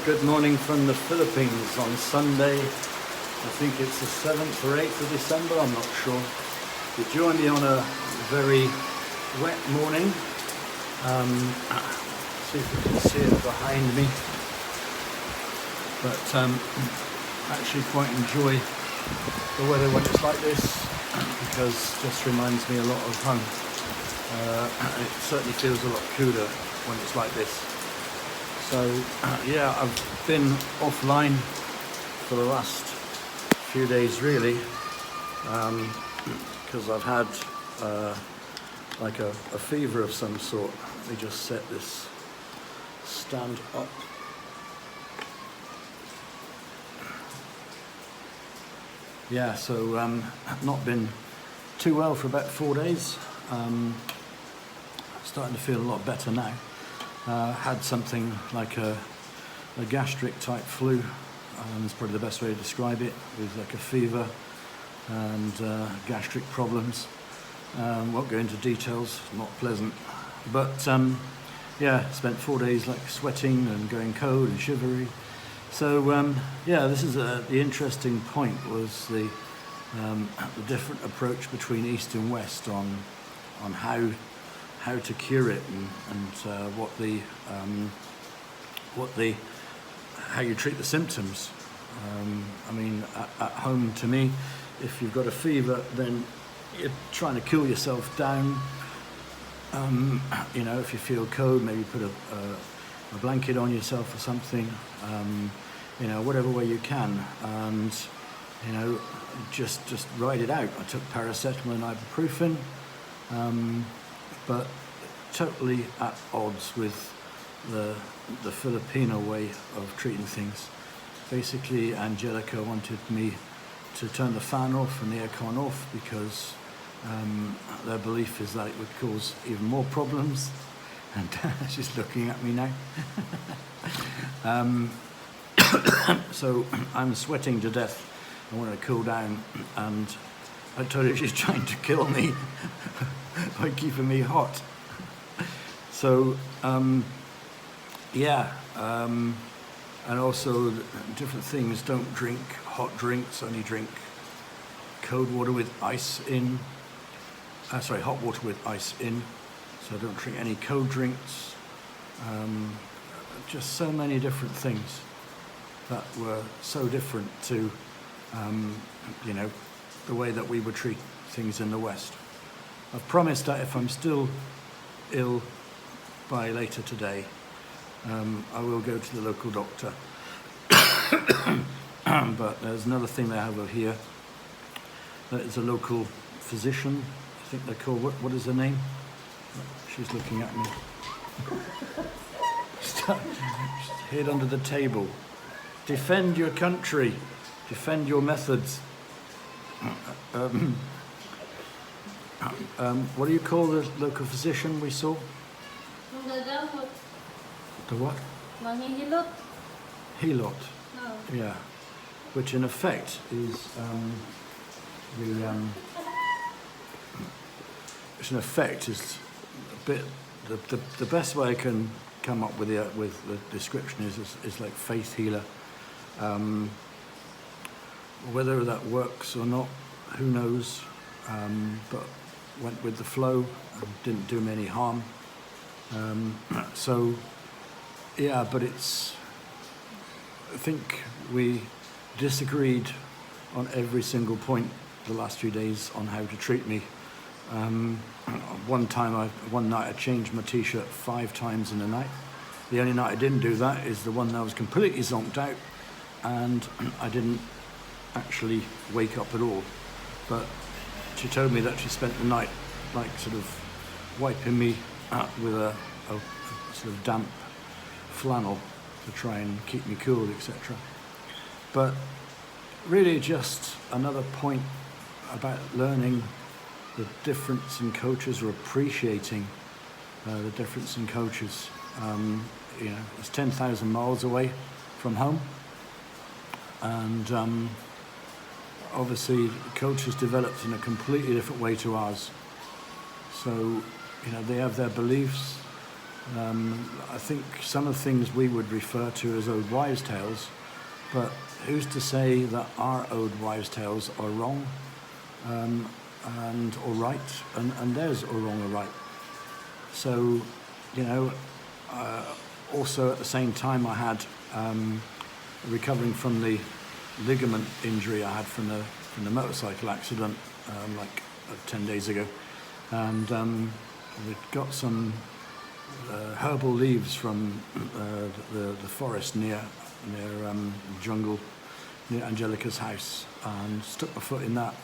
Good morning from the Philippines on Sunday. I think it's the 7th or 8th of December, I'm not sure. You join me on a very wet morning. See if you can see it behind me. But actually quite enjoy the weather when it's like this, because it just reminds me a lot of home. It certainly feels a lot cooler when it's like this. So yeah, I've been offline for the last few days really, because I've had like a fever of some sort. Let me just set this stand up. Yeah, so I've not been too well for about 4 days. Starting to feel a lot better now. Had something like a gastric type flu, that's probably the best way to describe it, with like a fever and gastric problems. Won't go into details, not pleasant. But yeah, spent 4 days like sweating and going cold and shivery. So yeah, this is the interesting point, was the different approach between East and West on how to cure it and how you treat the symptoms. I mean, at home, to me, if you've got a fever, then you're trying to cool yourself down. You know, if you feel cold, maybe put a blanket on yourself or something. You know, whatever way you can, and you know, just ride it out. I took paracetamol and ibuprofen. But totally at odds with the Filipino way of treating things. Basically, Angelica wanted me to turn the fan off and the aircon off, because their belief is that it would cause even more problems. And she's looking at me now. So I'm sweating to death. I want to cool down, and I told her she's trying to kill me by keeping me hot. So yeah, and also different things. Don't drink hot drinks, only drink cold water with ice in. Sorry, hot water with ice in. So don't drink any cold drinks. Just so many different things that were so different to you know, the way that we would treat things in the West. I've promised that if I'm still ill by later today, I will go to the local doctor. But there's another thing they have over here. That is a local physician. I think they're called, what is her name? She's looking at me. Hid under the table. Defend your country. Defend your methods. What do you call the local physician we saw? The what? Manghihilot. Hilot. No. Yeah. Which in effect is a bit the best way I can come up with the description is like faith healer. Whether that works or not, who knows? But went with the flow and didn't do me any harm. So yeah, but I think we disagreed on every single point the last few days on how to treat me. One night I changed my t-shirt 5 times in a night. The only night I didn't do that is the one that I was completely zonked out, and I didn't actually wake up at all. But she told me that she spent the night like sort of wiping me out with a sort of damp flannel to try and keep me cool, etc. But really just another point about learning the difference in cultures, or appreciating the difference in cultures. You know, it's 10,000 miles away from home, and obviously cultures developed in a completely different way to ours. So, you know, they have their beliefs, I think some of the things we would refer to as old wives' tales, but who's to say that our old wives' tales are wrong or right, and theirs are wrong or right. So, you know, also at the same time I had recovering from the ligament injury I had from the motorcycle accident 10 days ago, and we'd got some herbal leaves from the forest near jungle near Angelica's house, and stuck my foot in that,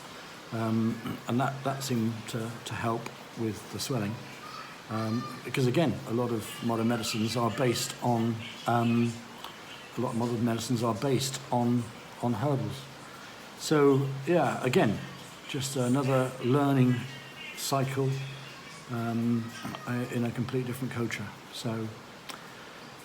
and that seemed to help with the swelling, because again a lot of modern medicines are based on herbals. So yeah, again, just another learning cycle in a completely different culture. So,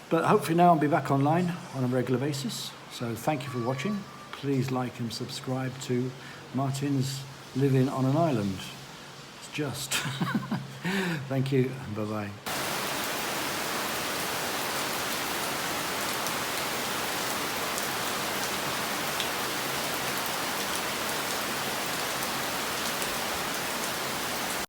but hopefully now I'll be back online on a regular basis. So thank you for watching. Please like and subscribe to Martin's Living on an Island. It's just. Thank you, and bye-bye.